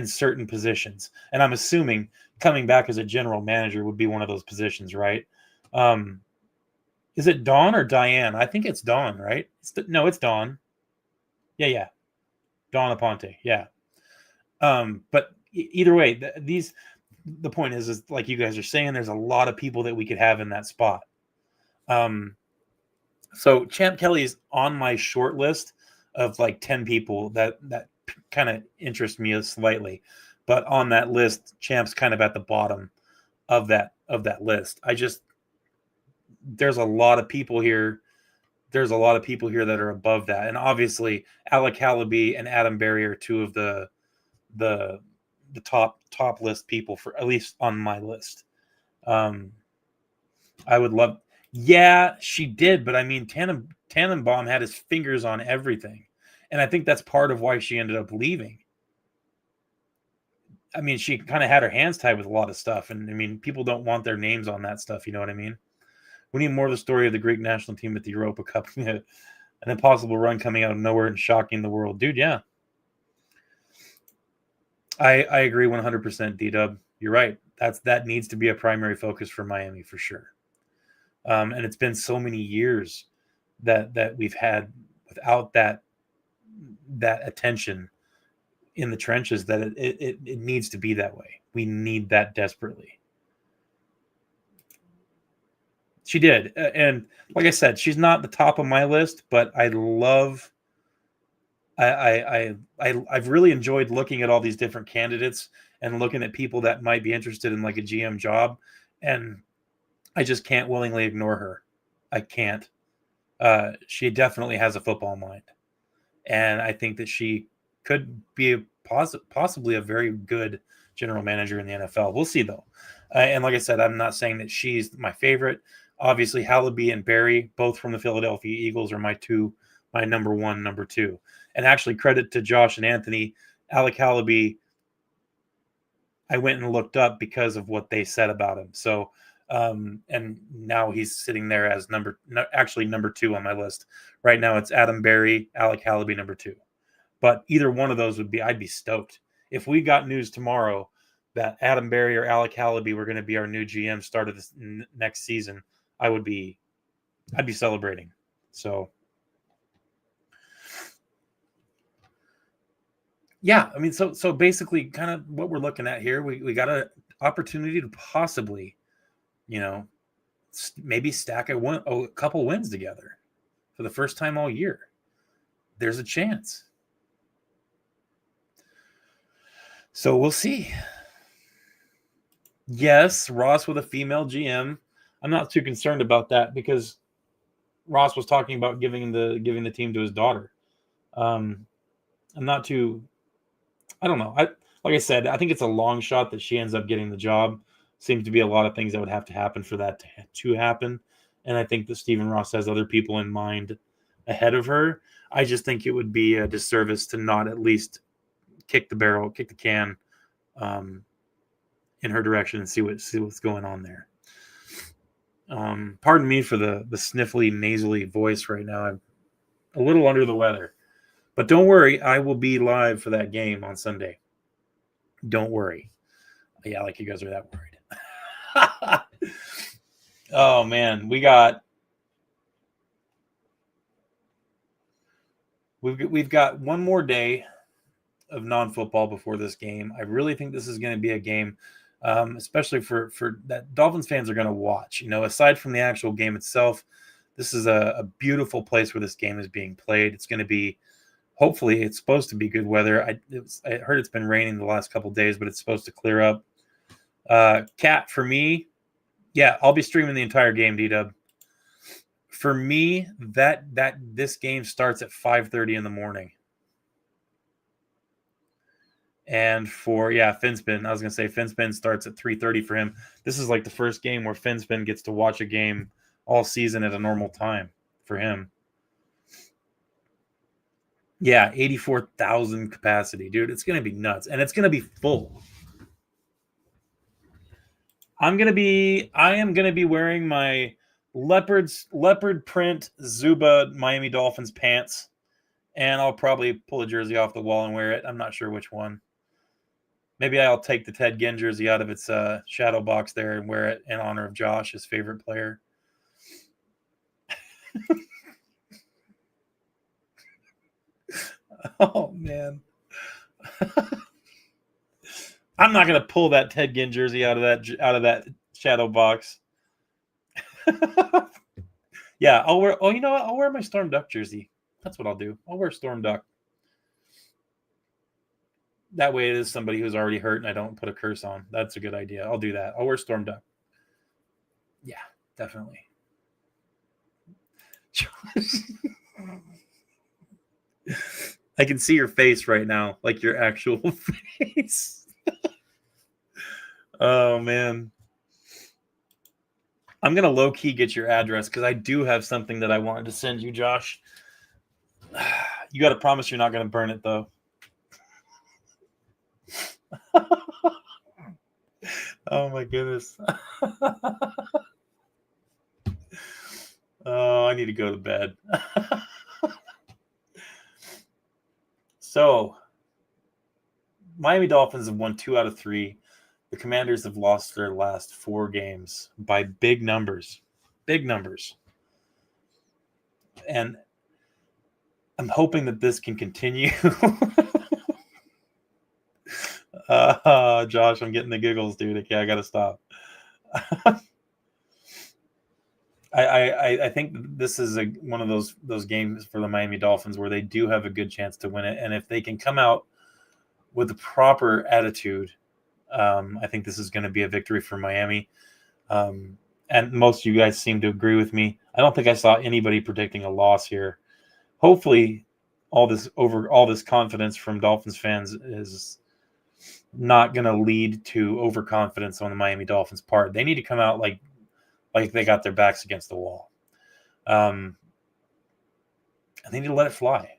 Speaker 1: certain positions, and I'm assuming coming back as a general manager would be one of those positions, right? Is it Dawn or Diane? I think it's Dawn, right? It's Dawn. Yeah. Dawn Aponte, yeah. But either way, the point is like you guys are saying, there's a lot of people that we could have in that spot. So Champ Kelly is on my short list of like 10 people that kind of interest me slightly, but on that list, Champ's kind of at the bottom of that list. There's a lot of people here. There's a lot of people here that are above that, and obviously Alec Hallaby and Adam Berry are two of the top list people, for at least on my list. I would love. Yeah, she did, but I mean, Tannenbaum had his fingers on everything, and I think that's part of why she ended up leaving. I mean, she kind of had her hands tied with a lot of stuff, and I mean, people don't want their names on that stuff. You know what I mean? We need more of the story of the Greek national team at the Europa Cup, an impossible run coming out of nowhere and shocking the world, dude. Yeah, I agree 100%. D-Dub, you're right. That needs to be a primary focus for Miami for sure. And it's been so many years that we've had without that attention in the trenches that it needs to be that way. We need that desperately. She did, and like I said, she's not the top of my list, but I've really enjoyed looking at all these different candidates and looking at people that might be interested in like a GM job, and I just can't willingly ignore her. I can't. She definitely has a football mind, and I think that she could be possibly a very good general manager in the NFL. We'll see, though. And like I said, I'm not saying that she's my favorite. Obviously, Hallaby and Barry, both from the Philadelphia Eagles, are my number one, number two. And actually, credit to Josh and Anthony. Alec Hallaby, I went and looked up because of what they said about him. So, and now he's sitting there as number two on my list. Right now, it's Adam Barry, Alec Hallaby, number two. But either one of those I'd be stoked. If we got news tomorrow that Adam Barry or Alec Hallaby were going to be our new GM start of this next season, I'd be celebrating. So, yeah, I mean, so basically, kind of what we're looking at here, we got an opportunity to possibly, maybe stack a couple wins together for the first time all year. There's a chance. So we'll see. Yes, Ross with a female GM. I'm not too concerned about that because Ross was talking about giving the team to his daughter. I'm not too. I don't know. Like I said, I think it's a long shot that she ends up getting the job. Seems to be a lot of things that would have to happen for that to happen. And I think that Stephen Ross has other people in mind ahead of her. I just think it would be a disservice to not at least kick the can in her direction and see what's going on there. Pardon me for the sniffly, nasally voice right now. I'm a little under the weather. But don't worry, I will be live for that game on Sunday. Don't worry. Yeah, like you guys are that worried. Oh, man. We've got one more day of non-football before this game. I really think this is going to be a game, especially for that Dolphins fans are going to watch. Aside from the actual game itself, this is a beautiful place where this game is being played. It's going to be, hopefully, it's supposed to be good weather. I heard it's been raining the last couple of days, but it's supposed to clear up. Cat, for me, yeah, I'll be streaming the entire game, D-Dub. For me, that this game starts at 5:30 in the morning. And for Finspin, I was gonna say Finspin starts at 3:30 for him. This is like the first game where Finspin gets to watch a game all season at a normal time for him. Yeah, 84,000 capacity, dude. It's gonna be nuts, and it's gonna be full. I am gonna be wearing my leopard print Zuba Miami Dolphins pants, and I'll probably pull a jersey off the wall and wear it. I'm not sure which one. Maybe I'll take the Ted Ginn jersey out of its shadow box there and wear it in honor of Josh, his favorite player. Oh, man. I'm not going to pull that Ted Ginn jersey out of that shadow box. Yeah, I'll wear. Oh, you know what? I'll wear my Storm Duck jersey. That's what I'll do. I'll wear Storm Duck. That way it is somebody who's already hurt and I don't put a curse on. That's a good idea. I'll do that. I'll wear Storm Duck. Yeah, definitely. I can see your face right now, like your actual face. Oh, man. I'm going to low-key get your address because I do have something that I wanted to send you, Josh. You got to promise you're not going to burn it, though. Oh, my goodness. Oh, I need to go to bed. So, Miami Dolphins have won 2 out of 3. The Commanders have lost their last 4 games by big numbers. Big numbers. And I'm hoping that this can continue. Josh, I'm getting the giggles, dude. Okay, I got to stop. I think this is one of those games for the Miami Dolphins where they do have a good chance to win it. And if they can come out with the proper attitude, I think this is going to be a victory for Miami. And most of you guys seem to agree with me. I don't think I saw anybody predicting a loss here. Hopefully, all this confidence from Dolphins fans is not going to lead to overconfidence on the Miami Dolphins' part. They need to come out like like they got their backs against the wall. And they need to let it fly.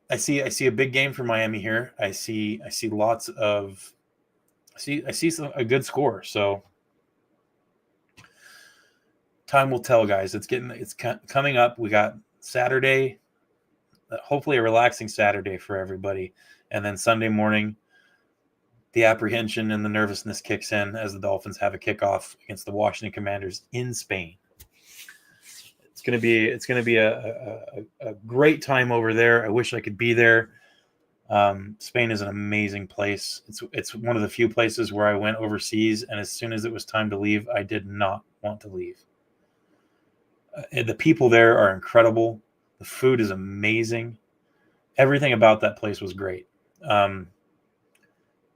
Speaker 1: I see a big game for Miami here. I see a good score. So time will tell, guys. It's coming up. We got Saturday, hopefully a relaxing Saturday for everybody, and then Sunday morning, the apprehension and the nervousness kicks in as the Dolphins have a kickoff against the Washington Commanders in Spain. It's going to be a great time over there. I wish I could be there. Spain is an amazing place. It's one of the few places where I went overseas, and as soon as it was time to leave, I did not want to leave. The people there are incredible. The food is amazing. Everything about that place was great. I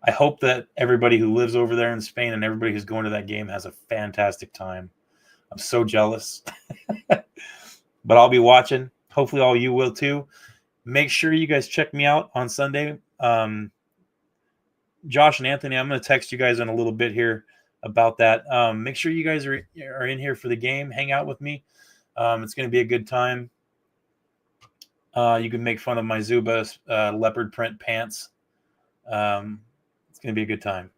Speaker 1: hope that everybody who lives over there in Spain and everybody who's going to that game has a fantastic time. I'm so jealous. But I'll be watching. Hopefully all you will too. Make sure you guys check me out on Sunday. Josh and Anthony, I'm going to text you guys in a little bit here about that. Make sure you guys are in here for the game. Hang out with me. It's going to be a good time. You can make fun of my Zuba leopard print pants. It's going to be a good time.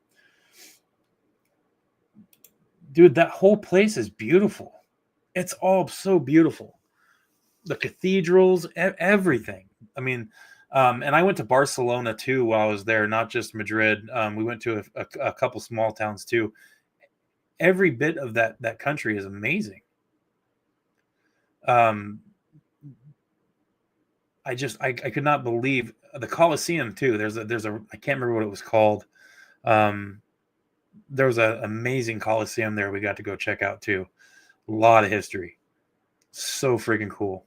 Speaker 1: Dude, that whole place is beautiful. It's all so beautiful. The cathedrals, everything. I mean, and I went to Barcelona too while I was there, not just Madrid. We went to a couple small towns too. Every bit of that country is amazing. I could not believe the Colosseum too. There's a I can't remember what it was called. There was an amazing Colosseum there we got to go check out too. A lot of history. So freaking cool.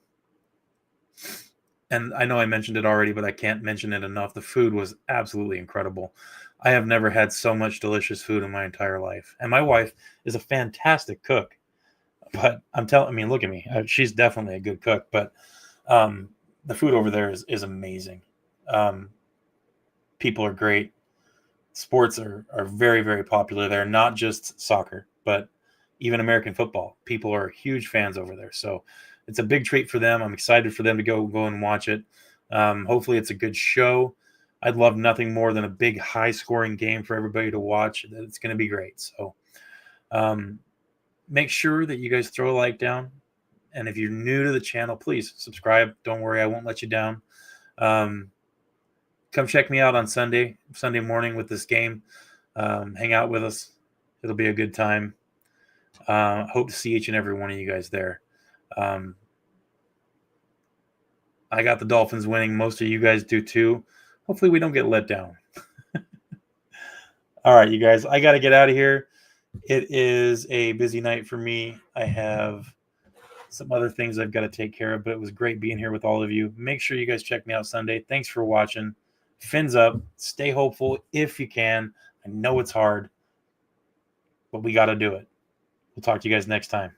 Speaker 1: And I know I mentioned it already, but I can't mention it enough. The food was absolutely incredible. I have never had so much delicious food in my entire life. And my wife is a fantastic cook. But look at me. She's definitely a good cook. But the food over there is amazing. People are great. Sports are very, very popular there. Not just soccer, but even American football. People are huge fans over there. So it's a big treat for them. I'm excited for them to go and watch it. Hopefully it's a good show. I'd love nothing more than a big high-scoring game for everybody to watch. It's going to be great. So make sure that you guys throw a like down. And if you're new to the channel, please subscribe. Don't worry, I won't let you down. Come check me out on Sunday morning with this game. Hang out with us. It'll be a good time. Hope to see each and every one of you guys there. I got the Dolphins winning. Most of you guys do too. Hopefully we don't get let down. All right, you guys, I got to get out of here. It is a busy night for me. I have some other things I've got to take care of, but it was great being here with all of you. Make sure you guys check me out Sunday. Thanks for watching. Fins up. Stay hopeful if you can. I know it's hard, but we got to do it. We'll talk to you guys next time.